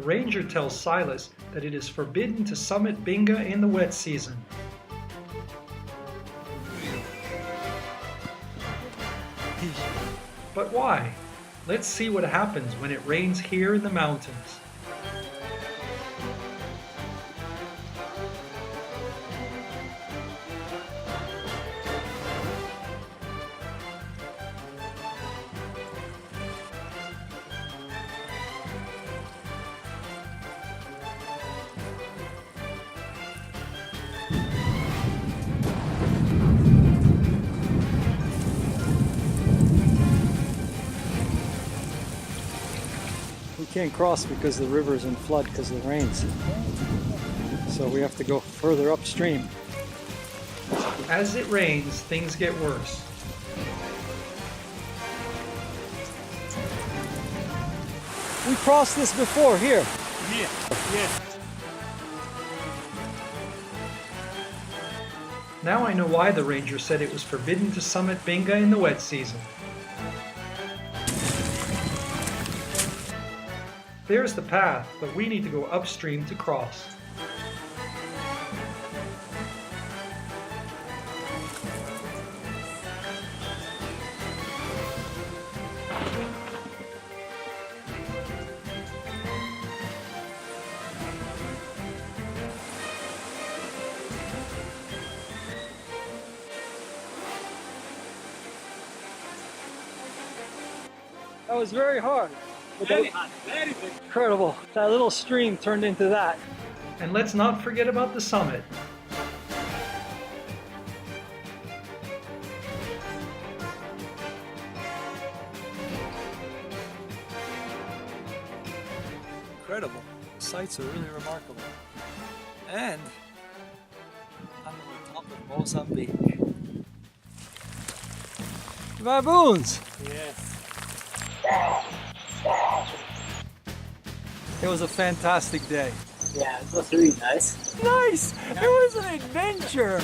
ranger tells Silas that it is forbidden to summit Binga in the wet season. But why? Let's see what happens when it rains here in the mountains. We can't cross because the river is in flood because of the rains. So we have to go further upstream. As it rains, things get worse. We crossed this before here. Yeah. Now I know why the ranger said it was forbidden to summit Binga in the wet season. There's the path, but we need to go upstream to cross. That was very hard. Very hard. Incredible. That little stream turned into that. And let's not forget about the summit. Incredible. The sights are really remarkable. And I'm on the top of Mozambique. Baboons! Yes. It was a fantastic day. Yeah, it was really nice. Nice! It was an adventure!